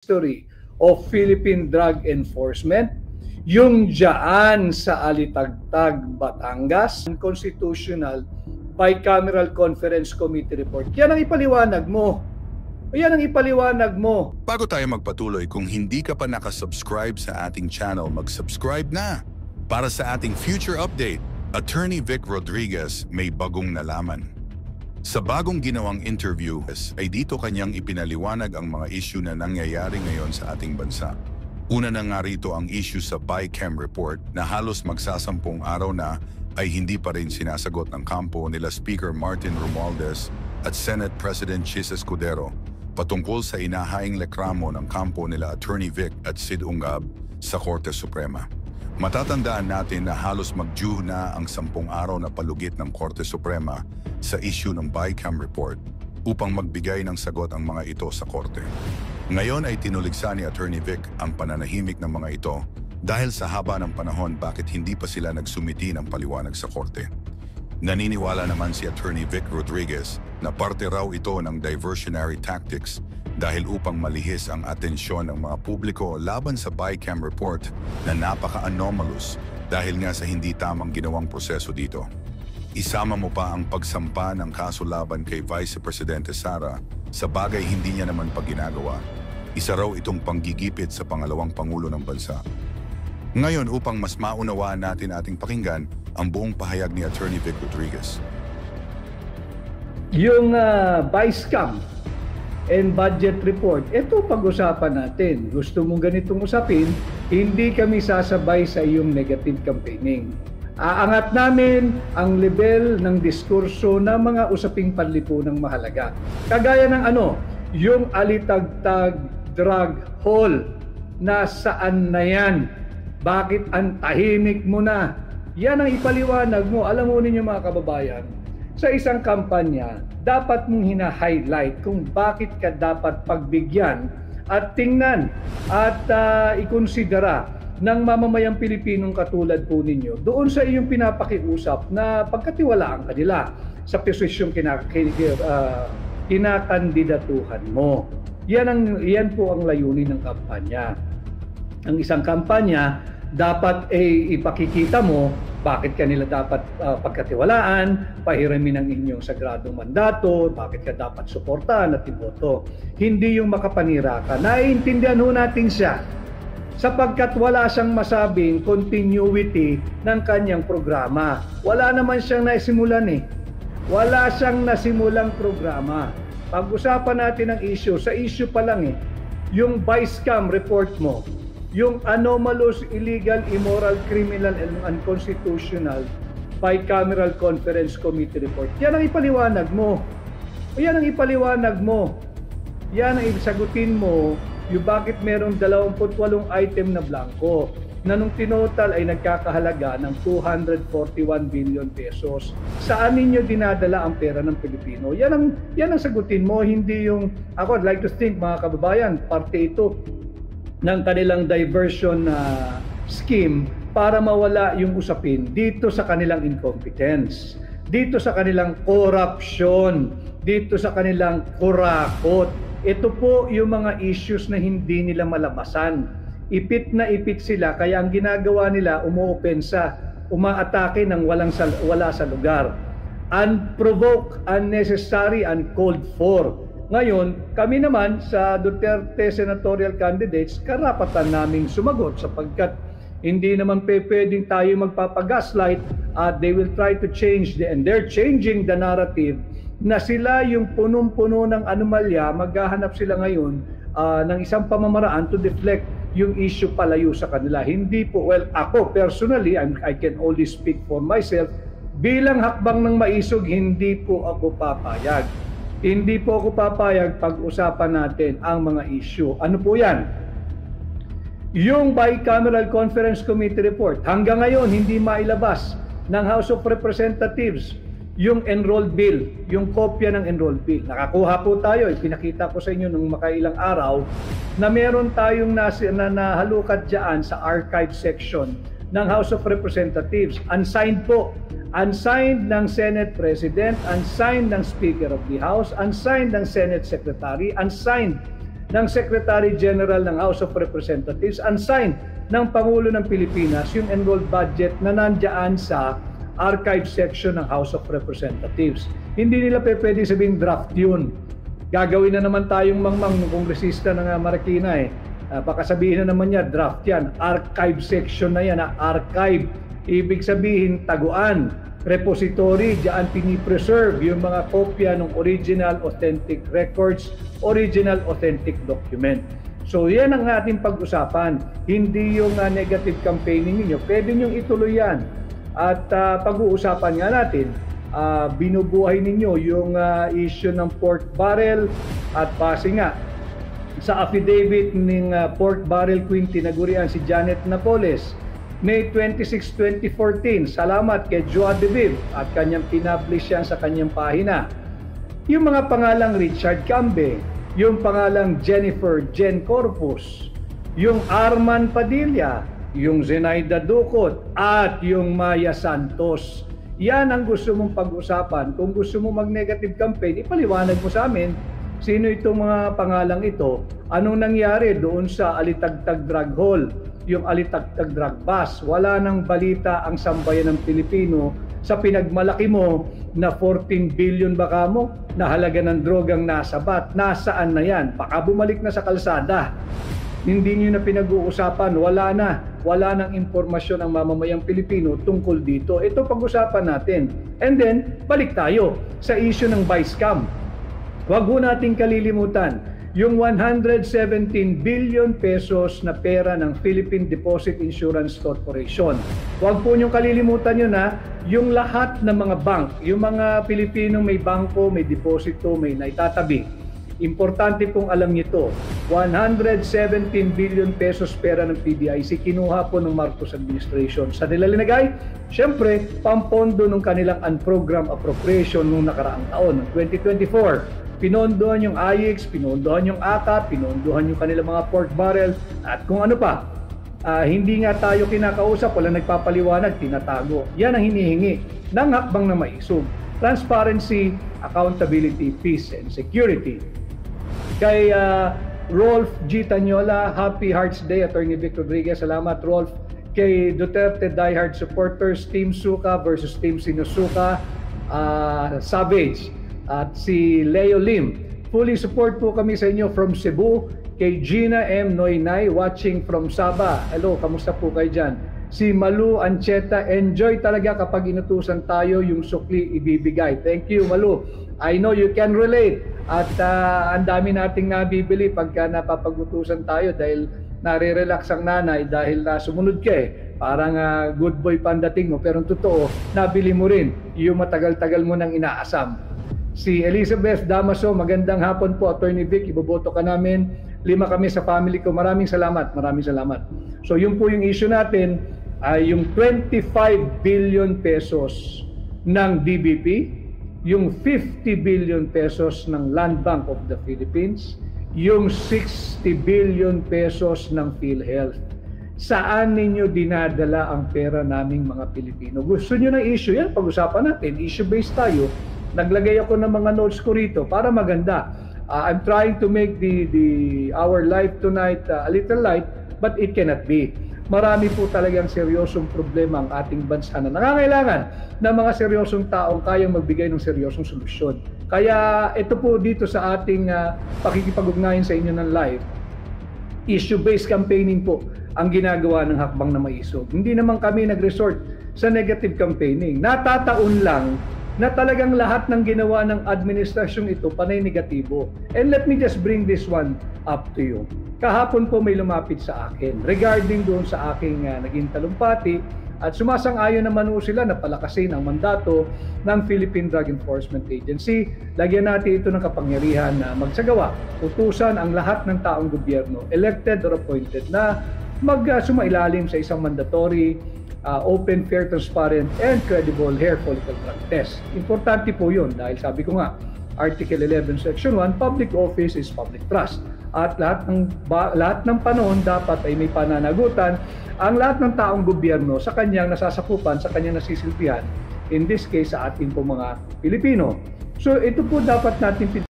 history of Philippine Drug Enforcement, yung dyan sa Alitagtag, Batangas, Constitutional Bicameral Conference Committee Report. Yan ang ipaliwanag mo. Yan ang ipaliwanag mo. Bago tayo magpatuloy, kung hindi ka pa nakasubscribe sa ating channel, mag-subscribe na. Para sa ating future update, Attorney Vic Rodriguez may bagong nalaman. Sa bagong ginawang interview ay dito kanyang ipinaliwanag ang mga issue na nangyayari ngayon sa ating bansa. Una na nga rito ang issue sa BICAM report na halos magsasampung araw na ay hindi pa rin sinasagot ng kampo nila Speaker Martin Romualdez at Senate President Chis Escudero patungkol sa inahaing reklamo ng kampo nila Attorney Vic at Sid Ungab sa Korte Suprema. Matatandaan natin na halos mag-due na ang 10 araw na palugit ng Korte Suprema sa issue ng BICAM report upang magbigay ng sagot ang mga ito sa Korte. Ngayon ay tinuligsa ni Attorney Vic ang pananahimik ng mga ito dahil sa haba ng panahon bakit hindi pa sila nagsumiti ng paliwanag sa Korte. Naniniwala naman si Attorney Vic Rodriguez na parte raw ito ng diversionary tactics dahil upang malihis ang atensyon ng mga publiko laban sa BICAM report na napaka-anomalous dahil nga sa hindi tamang ginawang proseso dito. Isama mo pa ang pagsampa ng kaso laban kay Vice Presidente Sara sa bagay hindi niya naman pa ginagawa. Isa raw itong panggigipit sa pangalawang Pangulo ng bansa. Ngayon, upang mas maunawaan natin ating pakinggan ang buong pahayag ni Attorney Vic Rodriguez. Yung BICAM and budget report, ito pag-usapan natin. Gusto mong ganitong usapin, hindi kami sasabay sa iyong negative campaigning. Aangat namin ang level ng diskurso ng mga usaping panlipunang mahalaga. Kagaya ng yung Alitagtag Drug Hall, nasaan na yan? Bakit ang tahimik mo na? Yan ang ipaliwanag mo. Alam mo ninyo mga kababayan, sa isang kampanya, dapat mong hina-highlight kung bakit ka dapat pagbigyan at tingnan at ikonsidera ng mamamayang Pilipinong katulad po ninyo doon sa iyong pinapakiusap na pagkatiwalaan kanila sa posisyong kinakandidatuhan mo. Yan po ang layunin ng kampanya. Ang isang kampanya, dapat ipakikita mo bakit kanila dapat pagkatiwalaan, pahiramin ang inyong sagradong mandato, bakit ka dapat suportahan at iboto. Hindi yung makapanira ka. Naiintindihan ho natin siya sapagkat wala siyang masabing continuity ng kanyang programa. Wala naman siyang naisimulan Wala siyang nasimulang programa. Pag-usapan natin ang issue. Sa issue pa lang yung BICAM report mo, yung anomalous, illegal, immoral, criminal, and unconstitutional Bicameral Conference Committee report. Yan ang ipaliwanag mo. Yan ang ipaliwanag mo. Yan ang isagutin mo yung bakit merong 28 item na blanco na nung tinotal ay nagkakahalaga ng 241 billion pesos. Saan ninyo dinadala ang pera ng Pilipino? Yan ang sagutin mo, hindi yung, ako I'd like to think mga kababayan, parte ito ng kanilang diversion scheme para mawala yung usapin dito sa kanilang incompetence, dito sa kanilang corruption, dito sa kanilang kurakot. Ito po yung mga issues na hindi nila malabasan. Ipit na ipit sila, kaya ang ginagawa nila, umuopensa, umaatake ng wala sa lugar. Unprovoked, unnecessary, uncalled for. Ngayon, kami naman sa Duterte senatorial candidates, karapatan naming sumagot sapagkat hindi naman pwedeng tayo magpapagaslight at they will try to change and they're changing the narrative na sila yung punong-puno ng anomalya, maghahanap sila ngayon ng isang pamamaraan to deflect yung issue palayo sa kanila. Hindi po, well, ako personally, I can only speak for myself, bilang hakbang ng maisog, hindi po ako papayag. Hindi po ako papayag pag-usapan natin ang mga issue. Ano po yan? Yung Bicameral Conference Committee report, hanggang ngayon hindi mailabas ng House of Representatives yung enrolled bill, yung kopya ng enrolled bill. Nakakuha po tayo, ipinakita ko sa inyo nung makailang araw na meron tayong nahalukat dyan sa archive section ng House of Representatives. Unsigned po. Unsigned ng Senate President, unsigned ng Speaker of the House, unsigned ng Senate Secretary, unsigned ng Secretary General ng House of Representatives, unsigned ng Pangulo ng Pilipinas yung enrolled budget na nandiyan sa archive section ng House of Representatives. Hindi nila pwede sabing draft yun. Gagawin na naman tayong mangmang ng kongresista ng Marikina eh. Baka sabihin na naman niya, draft yan. Archive section na yan. Archive. Ibig sabihin, taguan. Repository, diyan pinipreserve yung mga kopya ng original authentic records, original authentic document. So yan ang ating pag-usapan. Hindi yung negative campaigning ninyo. Pwede nyo ituloy yan. At pag-uusapan nga natin, binubuhay ninyo yung issue ng pork barrel at base nga sa affidavit ng pork barrel queen tinagurian si Janet Napoles, May 26, 2014. Salamat kay Joa De Viv at kanyang pinablish yan sa kanyang pahina. Yung mga pangalang Richard Cambe, yung pangalang Jennifer Jen Corpus, yung Arman Padilla, yung Zenaida Ducot at yung Maya Santos. Yan ang gusto mong pag-usapan. Kung gusto mo mag-negative campaign, ipaliwanag mo sa amin sino itong mga pangalang ito, anong nangyari doon sa Alitagtag Drug Hall, yung Alitagtag Drug Bus. Wala nang balita ang sambayan ng Pilipino sa pinagmalaki mo na 14 billion baka mo na halaga ng drogang nasabat. Nasaan na yan? Baka bumalik na sa kalsada. Hindi nyo na pinag-uusapan, wala nang impormasyon ang mamamayang Pilipino tungkol dito. Ito pag-usapan natin. And then, balik tayo sa issue ng vice scam. Huwag ho nating kalilimutan yung 117 billion pesos na pera ng Philippine Deposit Insurance Corporation. Huwag po niyong kalilimutan yun yung lahat ng mga bank, yung mga Pilipino may bangko, may deposito, may naitatabi. Importante pong alam niyo ito, 117 billion pesos pera ng PDIC kinuha po ng Marcos administration. Sa nila linagay, syempre, pampondo ng kanilang unprogrammed appropriation noong nakaraang taon, 2024. Pinondohan yung IX, pinondohan yung ACA, pinondohan yung kanilang mga pork barrel, at kung ano pa. Hindi nga tayo kinakausap, wala nagpapaliwanag, tinatago. Yan ang hinihingi ng hakbang na maisog. Transparency, accountability, peace, and security. Kay Rolf G. Tanyola, Happy Hearts Day, Attorney Vic Rodriguez. Salamat, Rolf. Kay Duterte Diehard Supporters, Team Suka versus Team Sinusuka, Savage. At si Leo Lim, fully support po kami sa inyo from Cebu. Kay Gina M. Noynay, watching from Sabah. Hello, kamusta po kayo dyan? Si Malu Ancheta, enjoy talaga kapag inutusan tayo yung sukli ibibigay. Thank you, Malu. I know you can relate. At ang dami nating nabibili pagka napapag-utusan tayo dahil nare-relax ang nanay dahil sumunod ka eh. Parang good boy pa ang dating mo. Pero totoo, nabili mo rin yung matagal-tagal mo nang inaasam. Si Elizabeth Damaso, magandang hapon po, Attorney Vic, iboboto ka namin. 5 kami sa family ko. Maraming salamat. So yun po yung issue natin, ay yung 25 billion pesos ng DBP, yung 50 billion pesos ng Land Bank of the Philippines, yung 60 billion pesos ng PhilHealth. Saan ninyo dinadala ang pera naming mga Pilipino? Gusto nyo ng issue? Yan, pag-usapan natin. Issue-based tayo. Naglagay ako ng mga notes ko rito para maganda. I'm trying to make our life tonight a little light, but it cannot be. Marami po talagang seryosong problema ang ating bansa na nangangailangan ng mga seryosong taong kayang magbigay ng seryosong solusyon. Kaya ito po dito sa ating pakikipag-ugnayan sa inyo ng live, issue-based campaigning po ang ginagawa ng hakbang na maisog. Hindi naman kami nag-resort sa negative campaigning. Natataon lang na talagang lahat ng ginawa ng administrasyong ito panay negatibo. And let me just bring this one up to you. Kahapon po may lumapit sa akin regarding doon sa aking naging talumpati at sumasang-ayon naman po sila na palakasin ang mandato ng Philippine Drug Enforcement Agency. Lagyan natin ito ng kapangyarihan na magsagawa, utusan ang lahat ng taong gobyerno, elected or appointed, na sumailalim sa isang mandatory open, fair, transparent, and credible hair follicle drug test. Importante po yun dahil sabi ko nga, Article 11, Section 1, public office is public trust. At lahat ng panahon dapat ay may pananagutan ang lahat ng taong gobyerno sa kanyang nasasakupan, sa kanyang nasisilbihan, in this case sa ating po mga Pilipino. So ito po dapat natin